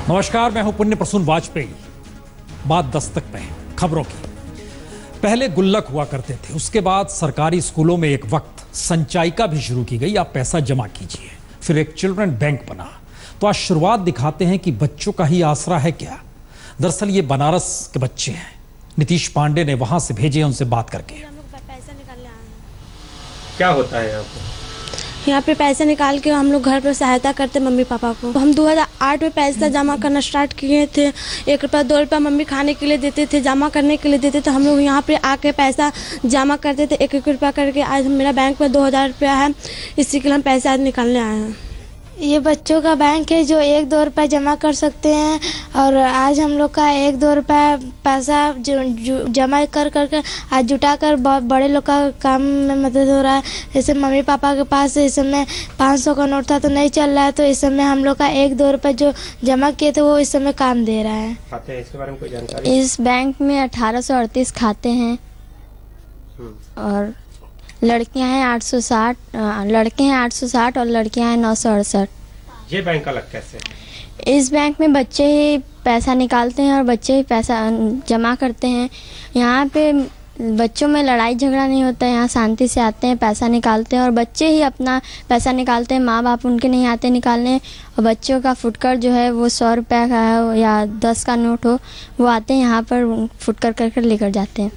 नमस्कार, मैं हूं पुण्य प्रसून वाजपेयी। बात दस्तक में है खबरों की। पहले गुल्लक हुआ करते थे, उसके बाद सरकारी स्कूलों में एक वक्त संचायिका भी शुरू की गई। आप पैसा जमा कीजिए, फिर एक चिल्ड्रन बैंक बना। तो आज शुरुआत दिखाते हैं कि बच्चों का ही आसरा है क्या। दरअसल ये बनारस के बच्चे हैं। नीतीश पांडे ने वहां से भेजे, उनसे बात करके। पैसा निकालने आए हैं। क्या होता है यहाँ पे? यहाँ पे पैसे निकाल के हम लोग घर पर सहायता करते मम्मी पापा को। हम 2008 में पैसा जमा करना स्टार्ट किए थे। 1 रुपया 2 रुपया मम्मी खाने के लिए देते थे, जमा करने के लिए देते थे। हम लोग यहाँ पे आके पैसा जमा करते थे 1-1 रुपया करके। आज मेरा बैंक में 2000 रुपया है, इसी के लिए हम पैसे आज निकालने आए हैं। ये बच्चों का बैंक है जो 1-2 रुपये जमा कर सकते हैं, और आज हम लोग का 1-2 रुपया पैसा जमा कर करके आज जुटा कर बहुत बड़े लोग का काम में मदद हो रहा है। जैसे मम्मी पापा के पास इस समय 500 का नोट था तो नहीं चल रहा है, तो इस समय हम लोग का 1-2 रुपये जो जमा किए थे वो इस समय काम दे रहा है। खाते हैं, इसके बारे में कोई जानकारी? इस बैंक में 1838 खाते हैं और लड़कियां हैं 860, लड़के हैं 860 और लड़कियां हैं 968। ये बैंक अलग कैसे? इस बैंक में बच्चे ही पैसा निकालते हैं और बच्चे ही पैसा जमा करते हैं। यहाँ पे बच्चों में लड़ाई झगड़ा नहीं होता है। यहाँ शांति से आते हैं, पैसा निकालते हैं और बच्चे ही अपना पैसा निकालते हैं। माँ बाप उनके नहीं आते निकालने। और बच्चों का फुटकर जो है वो 100 रुपये का हो या 10 का नोट हो, वो आते हैं यहाँ पर फुटकर कर लेकर जाते हैं।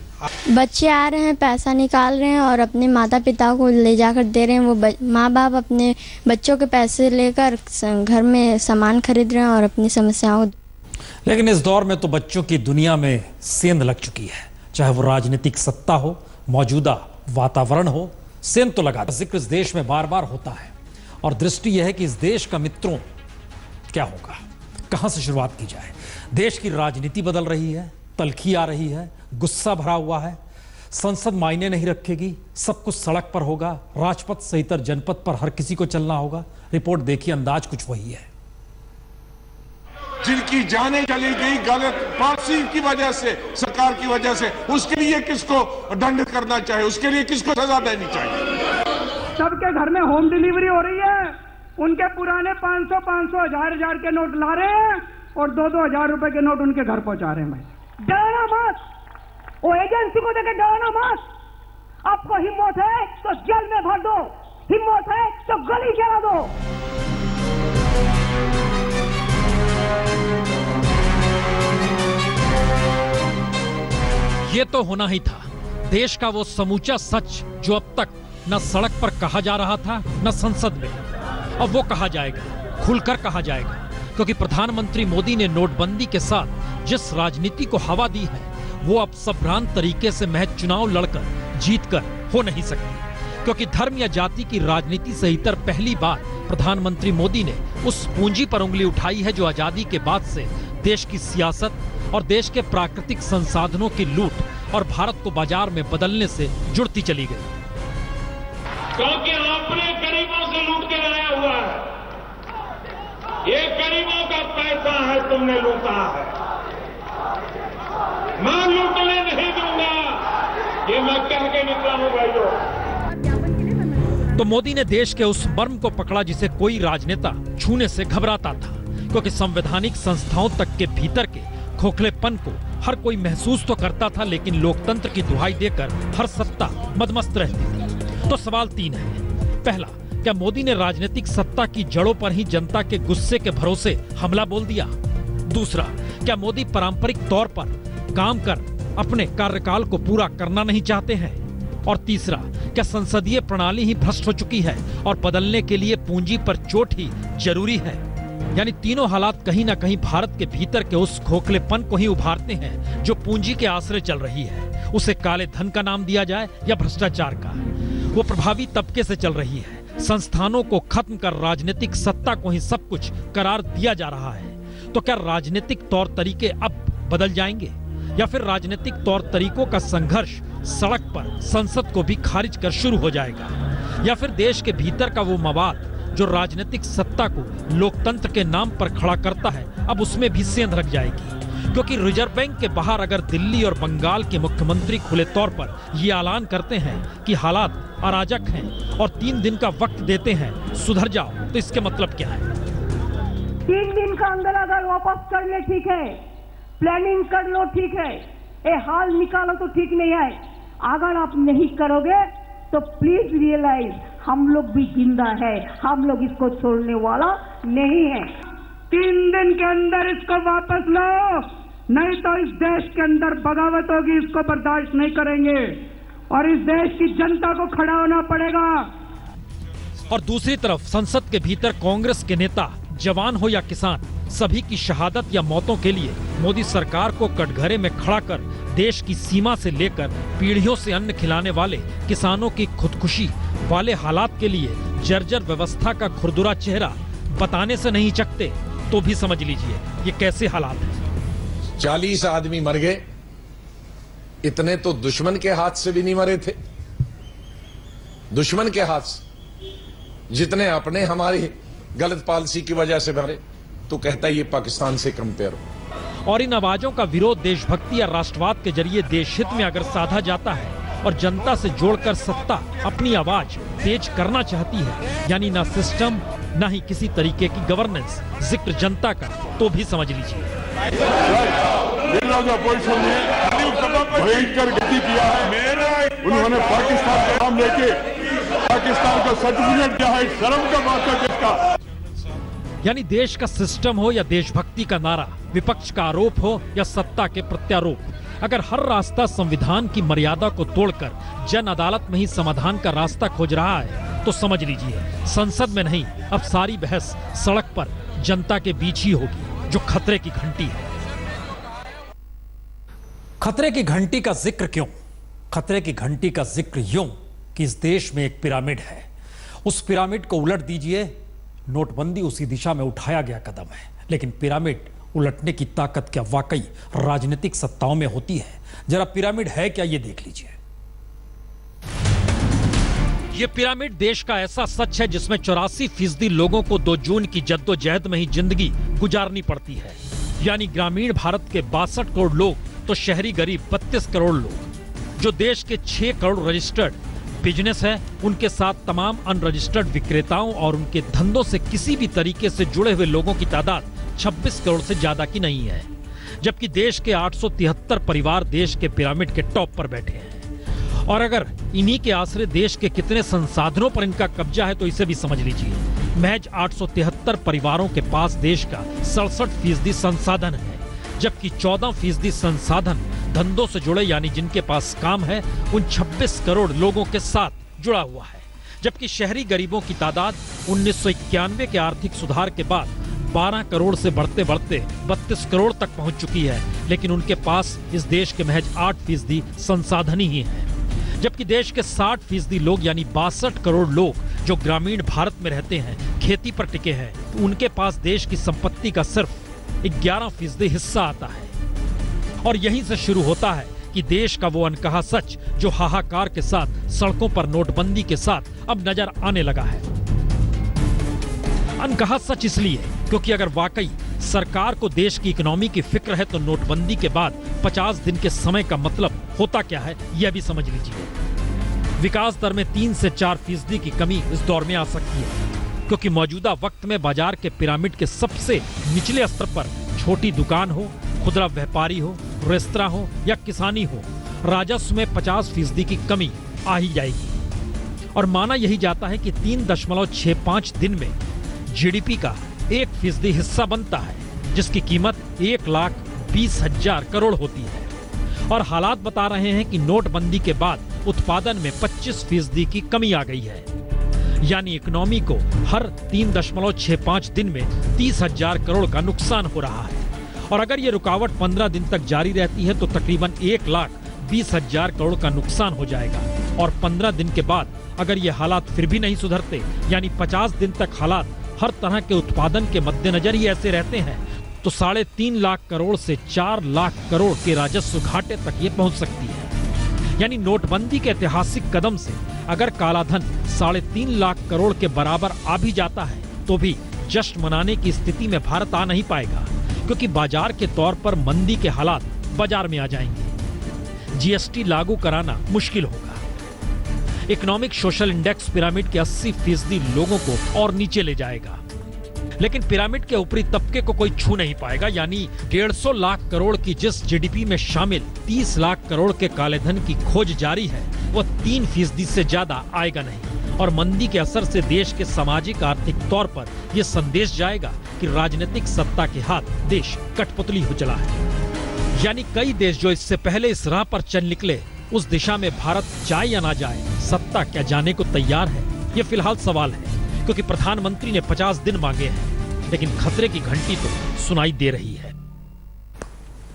बच्चे आ रहे हैं, पैसा निकाल रहे हैं और अपने माता पिता को ले जाकर दे रहे हैं। वो माँ बाप अपने बच्चों के पैसे लेकर घर में सामान खरीद रहे हैं और अपनी समस्याओं। लेकिन इस दौर में तो बच्चों की दुनिया में सेंध लग चुकी है। चाहे वो राजनीतिक सत्ता हो, मौजूदा वातावरण हो, सेंध तो लगा। जिक्र इस देश में बार बार होता है और दृष्टि यह है कि इस देश का मित्रों क्या होगा, कहां से शुरुआत की जाए। देश की राजनीति बदल रही है, तलखी आ रही है, गुस्सा भरा हुआ है। संसद मायने नहीं रखेगी, सब कुछ सड़क पर होगा। राजपथ से इतर जनपद पर हर किसी को चलना होगा। रिपोर्ट देखिए, अंदाज कुछ वही है। जिनकी जानें चली गई गलत पॉलिसी की वजह से, सरकार की वजह से, उसके लिए किसको दंड करना चाहिए, उसके लिए किसको सजा देनी चाहिए। सबके घर में होम डिलीवरी हो रही है। उनके पुराने 500, 1000 के नोट ला रहे हैं और 2-2 हजार रुपए के नोट उनके घर पहुंचा रहे हैं। भाई डरना मत, वो एजेंसी को देकर डरना मत। आपको हिम्मत है तो जेल में भर दो, हिम्मत है तो गली जला दो। ये तो होना ही था। देश का वो समूचा सच जो अब तक न सड़क पर कहा जा रहा था, न संसद में। अब वो कहा जाएगा, खुलकर कहा जाएगा, क्योंकि प्रधानमंत्री मोदी ने नोटबंदी के साथ जिस राजनीति को हवा दी है, वो अब संभ्रांत तरीके से महज चुनाव लड़कर जीतकर हो नहीं सकती। क्योंकि धर्म या जाति की राजनीति से इतर पहली बार प्रधानमंत्री मोदी ने उस पूंजी पर उंगली उठाई है जो आजादी के बाद से देश की सियासत और देश के प्राकृतिक संसाधनों की लूट और भारत को बाजार में बदलने से जुड़ती चली गई। क्योंकि आपने गरीबों से लूट के लाया हुआ है। ये गरीबों का पैसा है, तुमने लूटा है। मैं लूटने नहीं दूंगा, ये मैं कह के निकला हूं भाइयों। तो मोदी ने देश के उस मर्म को पकड़ा जिसे कोई राजनेता छूने से घबराता था, क्योंकि संवैधानिक संस्थाओं तक के भीतर के खोखलेपन को हर कोई महसूस तो करता था, लेकिन लोकतंत्र की दुहाई देकर हर सत्ता मदमस्त रहती थी। तो सवाल 3 है। पहला, क्या मोदी ने राजनीतिक सत्ता की जड़ों पर ही जनता के गुस्से के भरोसे हमला बोल दिया? दूसरा, क्या मोदी पारंपरिक तौर पर काम कर अपने कार्यकाल को पूरा करना नहीं चाहते हैं? और तीसरा, क्या संसदीय प्रणाली ही भ्रष्ट हो चुकी है और बदलने के लिए पूंजी पर चोट ही जरूरी है? यानी तीनों हालात कहीं ना कहीं भारत के भीतर के उस खोखलेपन को ही उभारते हैं जो पूंजी के आश्रय चल रही है। उसे काले धन का नाम दिया जाए या भ्रष्टाचार का, वो प्रभावी तबके से चल रही है। संस्थानों को खत्म कर राजनीतिक सत्ता को ही सब कुछ करार दिया जा रहा है। तो क्या राजनीतिक तौर तरीके अब बदल जाएंगे, या फिर राजनीतिक तौर तरीकों का संघर्ष सड़क पर संसद को भी खारिज कर शुरू हो जाएगा, या फिर देश के भीतर का वो मवाद जो राजनीतिक सत्ता को लोकतंत्र के नाम पर खड़ा करता है, अब उसमें भी सेंध लग जाएगी। क्योंकि रिजर्व बैंक के बाहर अगर दिल्ली और बंगाल के मुख्यमंत्री खुले तौर पर ये ऐलान करते हैं कि हालात अराजक हैं और 3 दिन का वक्त देते हैं सुधर जाओ, तो इसके मतलब क्या है? 3 दिन का अंदर अगर वापस कर ले ठीक है, प्लानिंग कर लो ठीक है, ये हाल निकालो तो ठीक नहीं है। अगर आप नहीं करोगे तो प्लीज रियलाइज हम लोग भी जिंदा है, हम लोग इसको छोड़ने वाला नहीं है। 3 दिन के अंदर इसको वापस लो, नहीं तो इस देश के अंदर बगावत होगी, इसको बर्दाश्त नहीं करेंगे और इस देश की जनता को खड़ा होना पड़ेगा। और दूसरी तरफ संसद के भीतर कांग्रेस के नेता, जवान हो या किसान, सभी की शहादत या मौतों के लिए मोदी सरकार को कटघरे में खड़ा कर देश की सीमा से लेकर पीढ़ियों से अन्न खिलाने वाले किसानों की खुदकुशी वाले हालात के लिए जर्जर व्यवस्था का खुरदुरा चेहरा बताने से नहीं चकते तो भी समझ लीजिए ये कैसे हालात हैं। 40 आदमी मर गए, इतने तो दुश्मन के हाथ से भी नहीं मरे थे। दुश्मन के हाथ से जितने अपने हमारी गलत पॉलिसी की वजह से मरे, तो कहता है ये पाकिस्तान से कंपेयर हो। और इन आवाजों का विरोध देशभक्ति या राष्ट्रवाद के जरिए देश हित में अगर साधा जाता है और जनता से जोड़कर सत्ता अपनी आवाज तेज करना चाहती है, यानी ना सिस्टम ना ही किसी तरीके की गवर्नेंस, जिक्र जनता का, तो भी समझ लीजिए भयंकर गति किया है। उन्होंने पाकिस्तान का नाम लेके पाकिस्तान का सर्टिफिकेट दिया है, शर्म का बात है किसका। यानी देश का सिस्टम हो या देशभक्ति का नारा, विपक्ष का आरोप हो या सत्ता के प्रत्यारोप, अगर हर रास्ता संविधान की मर्यादा को तोड़कर जन अदालत में ही समाधान का रास्ता खोज रहा है, तो समझ लीजिए संसद में नहीं, अब सारी बहस सड़क पर जनता के बीच ही होगी, जो खतरे की घंटी है। खतरे की घंटी का जिक्र क्यों? खतरे की घंटी का जिक्र यूं कि इस देश में एक पिरामिड है, उस पिरामिड को उलट दीजिए, नोटबंदी उसी दिशा में उठाया गया कदम है। लेकिन पिरामिड उलटने की ताकत क्या वाकई राजनीतिक सत्ताओं में होती है? जरा पिरामिड है क्या, ये देख लीजिए। ये पिरामिड देश का ऐसा सच है जिसमें 84% लोगों को 2 जून की जद्दोजहद में ही जिंदगी गुजारनी पड़ती है। यानी ग्रामीण भारत के 62 करोड़ लोग तो शहरी गरीब 32 करोड़ लोग। जो देश के 6 करोड़ रजिस्टर्ड बिजनेस है, उनके साथ तमाम अनरजिस्टर्ड विक्रेताओं और उनके धंधों से किसी भी तरीके से जुड़े हुए लोगों की तादाद 26 करोड़ से ज्यादा की नहीं है। जबकि देश के 873 परिवार देश के पिरामिड के टॉप पर बैठे हैं। और अगर इन्हीं के आश्रय देश के कितने संसाधनों पर इनका कब्जा है, तो इसे भी समझ लीजिए। महज 873 परिवारों के पास देश का 67% संसाधन है, जबकि 14% संसाधन धंधों से जुड़े, यानी जिनके पास काम है, उन 26 करोड़ लोगों के साथ जुड़ा हुआ है। जबकि शहरी गरीबों की तादाद 1991 के आर्थिक सुधार के बाद 12 करोड़ से बढ़ते बढ़ते 32 करोड़ तक पहुंच चुकी है, लेकिन उनके पास इस देश के महज 8% संसाधन ही हैं। जबकि देश के 60% लोग, यानी 62 करोड़ लोग जो ग्रामीण भारत में रहते हैं, खेती पर टिके हैं, तो उनके पास देश की संपत्ति का सिर्फ 11% हिस्सा आता है। और यहीं से शुरू होता है कि देश का वो अनकहा सच जो हाहाकार के साथ सड़कों पर नोटबंदी के साथ अब नजर आने लगा है। अनकहा सच इसलिए क्योंकि अगर वाकई सरकार को देश की इकोनॉमी की फिक्र है, तो नोटबंदी के बाद 50 दिन के समय का मतलब होता क्या है, यह भी समझ लीजिए। विकास दर में 3 से 4% की कमी इस दौर में आ सकती है, क्योंकि मौजूदा वक्त में बाजार के पिरामिड के सबसे निचले स्तर पर छोटी दुकान हो, खुदरा व्यापारी हो, रेस्तरां हो या किसानी हो, राजस्व में 50% की कमी आ ही जाएगी। और माना यही जाता है कि 3.65 दिन में जीडीपी का 1% हिस्सा बनता है, जिसकी कीमत 1,20,000 करोड़ होती है। और हालात बता रहे हैं कि नोटबंदी के बाद उत्पादन में 25% की कमी आ गई है, यानी इकोनॉमी को हर 3.65 दिन में 30,000 करोड़ का नुकसान हो रहा है। और अगर ये रुकावट 15 दिन तक जारी रहती है, तो तकरीबन 1,20,000 करोड़ का नुकसान हो जाएगा। और 15 दिन के बाद अगर ये हालात फिर भी नहीं सुधरते, यानी 50 दिन तक हालात हर तरह के उत्पादन के मद्देनजर ही ऐसे रहते हैं, तो 3.5 लाख करोड़ से 4 लाख करोड़ के राजस्व घाटे तक ये पहुंच सकती है। यानी नोटबंदी के ऐतिहासिक कदम से अगर कालाधन 3.5 लाख करोड़ के बराबर आ भी जाता है, तो भी जश्न मनाने की स्थिति में भारत आ नहीं पाएगा, क्योंकि बाजार के तौर पर मंदी के हालात बाजार में आ जाएंगे। जीएसटी लागू कराना मुश्किल होगा। इकोनॉमिक सोशल इंडेक्स पिरामिड के 80% लोगों को और नीचे ले जाएगा। लेकिन पिरामिड के ऊपरी तबके को कोई छू नहीं पाएगा, यानी 150 लाख करोड़ की जिस जीडीपी में शामिल 30 लाख करोड़ के काले धन की खोज जारी है, वो 3% से ज्यादा आएगा नहीं। और मंदी के असर से देश के सामाजिक आर्थिक तौर पर यह संदेश जाएगा कि राजनीतिक सत्ता के हाथ देश कठपुतली हो चला है। यानी कई देश जो इससे पहले इस राह पर चल निकले, उस दिशा में भारत जाए या ना जाए, सत्ता क्या जाने को तैयार है? ये फिलहाल सवाल है, क्योंकि प्रधानमंत्री ने 50 दिन मांगे हैं, लेकिन खतरे की घंटी तो सुनाई दे रही है।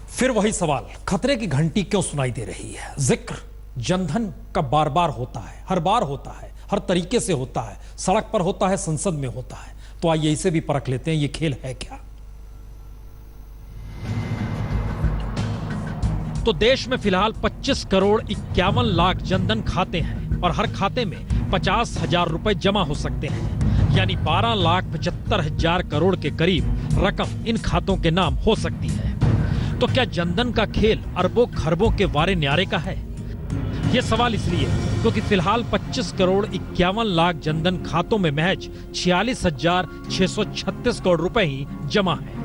फिर वही सवाल, खतरे की घंटी क्यों सुनाई दे रही है? जिक्र जनधन का बार बार होता है, हर बार होता है, हर तरीके से होता है, सड़क पर होता है, संसद में होता है। तो आइए इसे भी परख लेते हैं, ये खेल है क्या? तो देश में फिलहाल 25 करोड़ 51 लाख जनधन खाते हैं और हर खाते में 50,000 रुपए जमा हो सकते हैं, यानी 12,75,000 करोड़ के करीब रकम इन खातों के नाम हो सकती है। तो क्या जनधन का खेल अरबों खरबों के वारे न्यारे का है? यह सवाल इसलिए क्योंकि फिलहाल 25 करोड़ 51 लाख जनधन खातों में महज 46,636 करोड़ रुपए ही जमा है।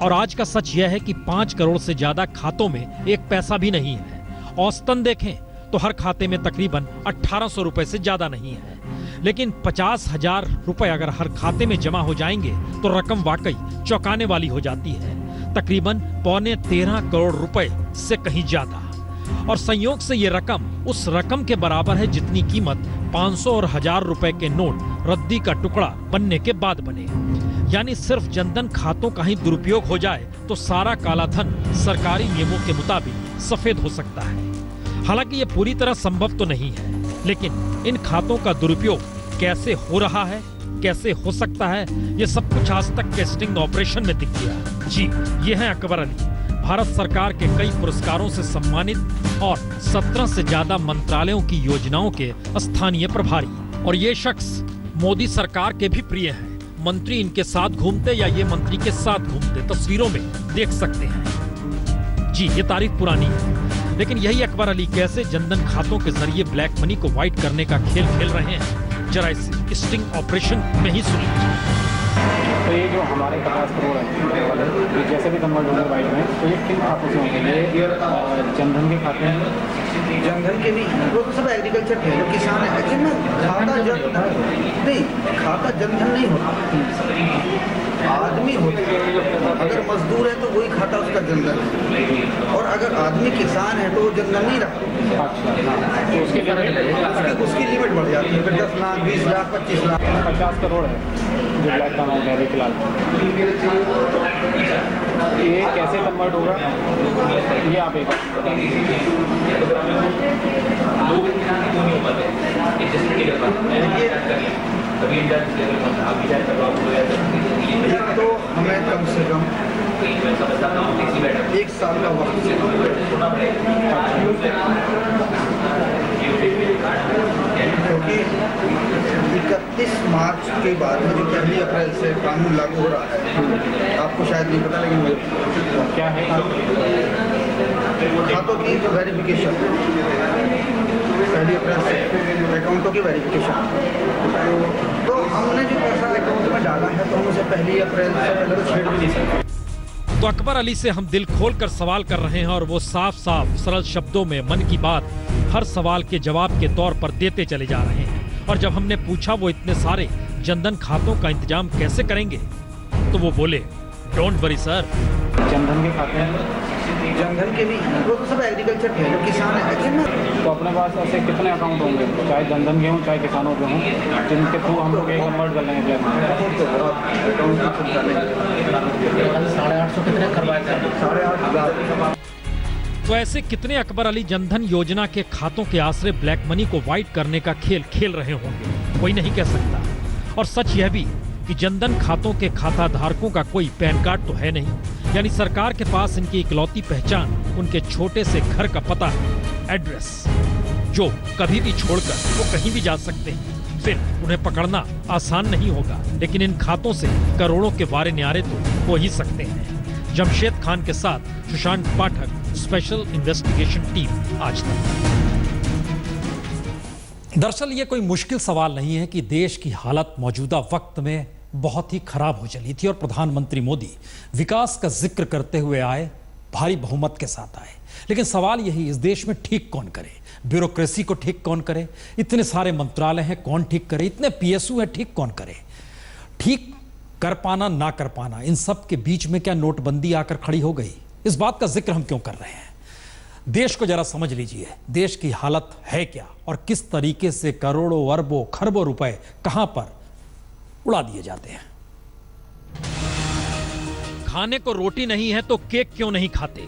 और आज का सच यह है कि 5 करोड़ से ज्यादा खातों में एक पैसा भी नहीं है। औसतन देखें तो हर खाते में तकरीबन 1,800 रुपए से ज्यादा नहीं है, लेकिन 50,000 रुपए अगर हर खाते में जमा हो जाएंगे तो रकम वाकई चौंकाने वाली हो जाती है, तकरीबन 13.25 करोड़ रुपए से कहीं ज्यादा। और संयोग से ये रकम उस रकम के बराबर है जितनी कीमत 500 और 1000 रुपए के नोट रद्दी का टुकड़ा बनने के बाद बने। यानी सिर्फ जनधन खातों का ही दुरुपयोग हो जाए तो सारा काला धन सरकारी नियमों के मुताबिक सफेद हो सकता है। हालांकि ये पूरी तरह संभव तो नहीं है, लेकिन इन खातों का दुरुपयोग कैसे हो रहा है, कैसे हो सकता है, ये सब कुछ आज तक के स्टिंग ऑपरेशन में दिख गया। जी, ये हैं अकबर अली, भारत सरकार के कई पुरस्कारों से सम्मानित और 17 से ज्यादा मंत्रालयों की योजनाओं के स्थानीय प्रभारी। और ये शख्स मोदी सरकार के भी प्रिय हैं। मंत्री इनके साथ घूमते या ये मंत्री के साथ घूमते तस्वीरों में देख सकते हैं। जी, ये तारीख पुरानी है, लेकिन यही अकबर अली कैसे जनधन खातों के जरिए ब्लैक मनी को व्हाइट करने का खेल खेल रहे हैं, जरा इस स्टिंग ऑपरेशन में ही सुन लीजिए। तो ये जो हमारे 50 करोड़ है, ये जैसे भी कन्वर्ट होंगे वाइट में, तो ये किन खातों से होंगे? ये जनधन के खाते हैं, जनधन के भी, वो तो सब एग्रीकल्चर के जो किसान है। एक्चुअली में खाता नहीं, खाता जनधन नहीं होता, आदमी होता है। अगर मजदूर है तो वही खाता उसका जनधन है, और अगर आदमी किसान है तो वो जनधन नहीं रखता। तो उसकी लिमिट बढ़ जाती है, फिर 10 लाख 20 लाख 25 लाख 50 करोड़ है जो ब्लैक का अमाउंट है अभी फिलहाल। ये कैसे कन्वर्ट होगा, ये आप एक तो हमें कम से कम 1 साल का वक्त, क्योंकि 31 मार्च के बाद में जो 1 अप्रैल से कानून लागू हो रहा है, आपको शायद नहीं पता, लेकिन क्या है खातों की जो वेरिफिकेशन 1 अप्रैल से अकाउंटों की वेरिफिकेशन, तो हमने जो पैसा अकाउंट में डाला है तो हम उसे 1 अप्रैल से पहले तो छेड़ भी नहीं सकते। तो अकबर अली से हम दिल खोल कर सवाल कर रहे हैं और वो साफ साफ सरल शब्दों में मन की बात हर सवाल के जवाब के तौर पर देते चले जा रहे हैं। और जब हमने पूछा वो इतने सारे जनधन खातों का इंतजाम कैसे करेंगे, तो वो बोले, डोंट वरी सर। जनधन के खाते हैं, जनधन के भी, वो तो सब एग्रीकल्चर के जो किसान है। एक्चुअली तो अपने पास ऐसे कितने अकाउंट होंगे, चाहे जनधन के हों चाहे किसानों के हों, जिनके थ्रू हम लोग कन्वर्ट कर लेंगे ब्लैक में? तो अकाउंट की चिंता नहीं, 850 कितने करवाए थे? 8,500। तो ऐसे कितने अकबर अली जनधन योजना के खातों के आसरे ब्लैक मनी को व्हाइट करने का खेल खेल रहे होंगे, कोई नहीं कह सकता। और सच यह भी कि जनधन खातों के खाता धारकों का कोई पैन कार्ड तो है नहीं, यानी सरकार के पास इनकी इकलौती पहचान उनके छोटे से घर का पता है, एड्रेस, जो कभी भी छोड़कर वो कहीं भी जा सकते हैं। फिर उन्हें पकड़ना आसान नहीं होगा, लेकिन इन खातों से करोड़ों के वारे न्यारे तो हो ही सकते हैं। जमशेद खान के साथ सुशांत पाठक, स्पेशल इन्वेस्टिगेशन टीम, आज तक। दरअसल ये कोई मुश्किल सवाल नहीं है कि देश की हालत मौजूदा वक्त में बहुत ही खराब हो चली थी और प्रधानमंत्री मोदी विकास का जिक्र करते हुए आए, भारी बहुमत के साथ आए। लेकिन सवाल यही, इस देश में ठीक कौन करे? ब्यूरोक्रेसी को ठीक कौन करे? इतने सारे मंत्रालय हैं, कौन ठीक करे? इतने पीएसयू हैं, ठीक कौन करे? ठीक कर पाना ना कर पाना, इन सब के बीच में क्या नोटबंदी आकर खड़ी हो गई? इस बात का जिक्र हम क्यों कर रहे हैं? देश को जरा समझ लीजिए, देश की हालत है क्या और किस तरीके से करोड़ों अरबों खरबों रुपए कहां पर उड़ा दिए जाते हैं। खाने को रोटी नहीं है तो केक क्यों नहीं खाते?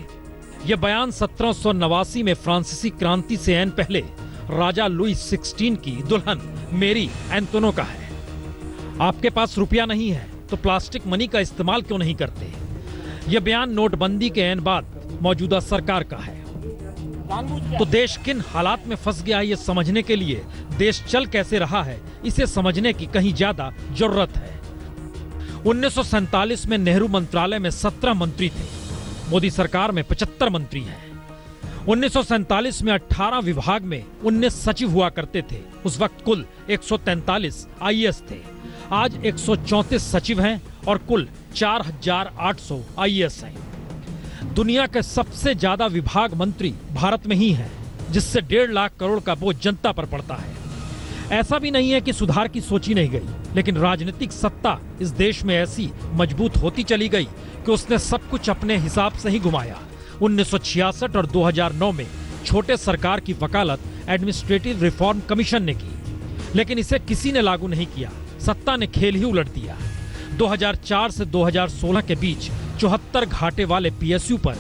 यह बयान 1789 में फ्रांसीसी क्रांति से ऐन पहले राजा लुई 16 की दुल्हन मेरी एंटोनो का है। आपके पास रुपया नहीं है तो प्लास्टिक मनी का इस्तेमाल क्यों नहीं करते? यह बयान नोटबंदी के ऐन बाद मौजूदा सरकार का है। तो देश किन हालात में फंस गया है, यह समझने के लिए देश चल कैसे रहा है, इसे समझने की कहीं ज्यादा जरूरत है। 1947 में नेहरू मंत्रालय में 17 मंत्री थे, मोदी सरकार में 75 मंत्री हैं। 1947 में 18 विभाग में 19 सचिव हुआ करते थे। उस वक्त कुल 143 आईएएस थे। आज 134 सचिव हैं और कुल 4800 आईएएस हैं। दुनिया के सबसे ज्यादा विभाग मंत्री भारत में ही हैं, जिससे 1.5 लाख करोड़ का बोझ जनता पर पड़ता है। ऐसा भी नहीं है कि सुधार की सोची नहीं गई, लेकिन राजनीतिक सत्ता इस देश में ऐसी मजबूत होती चली गई कि उसने सब कुछ अपने हिसाब से ही घुमाया। 1966 और 2009 में छोटे सरकार की वकालत एडमिनिस्ट्रेटिव रिफॉर्म कमीशन ने की, लेकिन इसे किसी ने लागू नहीं किया। सत्ता ने खेल ही उलट दिया। 2004 से 2016 के बीच 74 घाटे वाले पीएसयू पर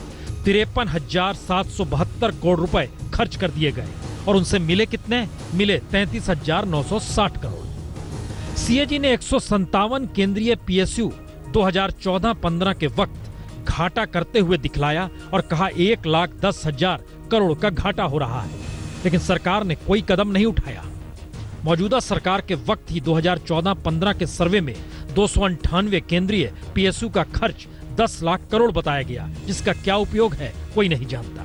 53,772 करोड़ रुपए खर्च कर दिए गए और उनसे मिले कितने? मिले 33,960 करोड़। सीएजी ने 157 केंद्रीय पीएसयू 2014-15 के वक्त घाटा करते हुए दिखलाया और कहा 1,10,000 करोड़ का घाटा हो रहा है, लेकिन सरकार ने कोई कदम नहीं उठाया। मौजूदा सरकार के वक्त ही 2014-15 के सर्वे में 298 केंद्रीय पीएसयू का खर्च 10 लाख करोड़ बताया गया, जिसका क्या उपयोग है कोई नहीं जानता।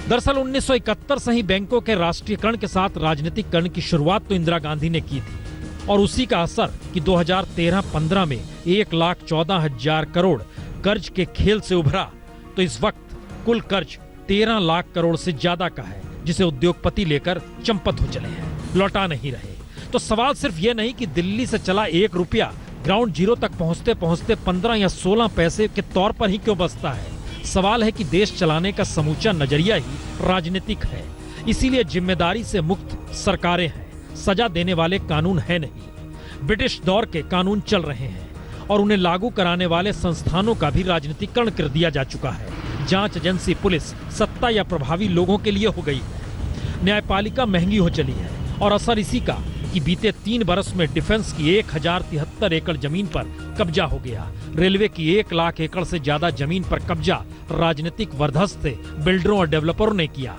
दरअसल 1971 से ही बैंकों के राष्ट्रीयकरण के साथ राजनीतिकरण की शुरुआत तो इंदिरा गांधी ने की थी और उसी का असर कि 2013-15 में 1,14,000 करोड़ कर्ज के खेल से उभरा, तो इस वक्त कुल कर्ज 13 लाख करोड़ से ज्यादा का है, जिसे उद्योगपति लेकर चंपत हो चले हैं, लौटा नहीं रहे। तो सवाल सिर्फ ये नहीं कि दिल्ली से चला 1 रुपया ग्राउंड जीरो तक पहुंचते पहुंचते 15 या 16 पैसे के तौर पर ही क्यों बचता है। सवाल है कि देश चलाने का समूचा नजरिया ही राजनीतिक है। इसीलिए जिम्मेदारी से मुक्त सरकारें हैं, सजा देने वाले कानून है नहीं। ब्रिटिश दौर के कानून चल रहे हैं और उन्हें लागू कराने वाले संस्थानों का भी राजनीतिकरण कर दिया जा चुका है। जांच एजेंसी, पुलिस, सत्ता या प्रभावी लोगों के लिए हो गई है। न्यायपालिका महंगी हो चली है और असर इसी का कि बीते 3 बरस में डिफेंस की 1073 एकड़ जमीन पर कब्जा हो गया। रेलवे की 1 लाख एकड़ से ज्यादा जमीन पर कब्जा राजनीतिक वरदहस्त से बिल्डरों और डेवलपरों ने किया,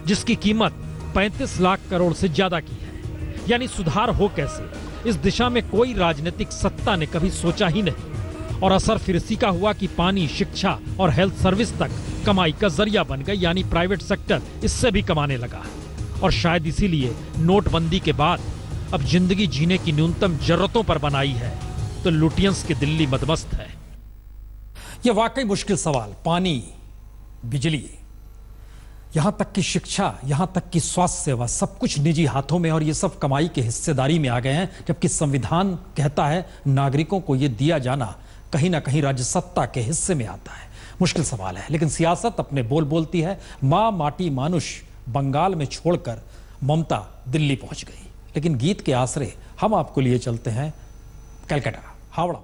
जिसकी कीमत 35 लाख करोड़ से ज्यादा की है। यानी सुधार हो कैसे, इस दिशा में कोई राजनीतिक सत्ता ने कभी सोचा ही नहीं। और असर फिर इसी का हुआ कि पानी, शिक्षा और हेल्थ सर्विस तक कमाई का जरिया बन गई, यानी प्राइवेट सेक्टर इससे भी कमाने लगा। और शायद इसीलिए नोटबंदी के बाद अब जिंदगी जीने की न्यूनतम जरूरतों पर बनाई है तो लुटियंस की दिल्ली मदमस्त है। यह वाकई मुश्किल सवाल, पानी, बिजली, यहां तक कि शिक्षा, यहां तक कि स्वास्थ्य सेवा, सब कुछ निजी हाथों में और ये सब कमाई के हिस्सेदारी में आ गए हैं, जबकि संविधान कहता है नागरिकों को यह दिया जाना कहीं ना कहीं राज्य सत्ता के हिस्से में आता है। मुश्किल सवाल है, लेकिन सियासत अपने बोल बोलती है। मां माटी मानुष बंगाल में छोड़कर ममता दिल्ली पहुंच गई, लेकिन गीत के आसरे हम आपको लिए चलते हैं कलकत्ता, हावड़ा।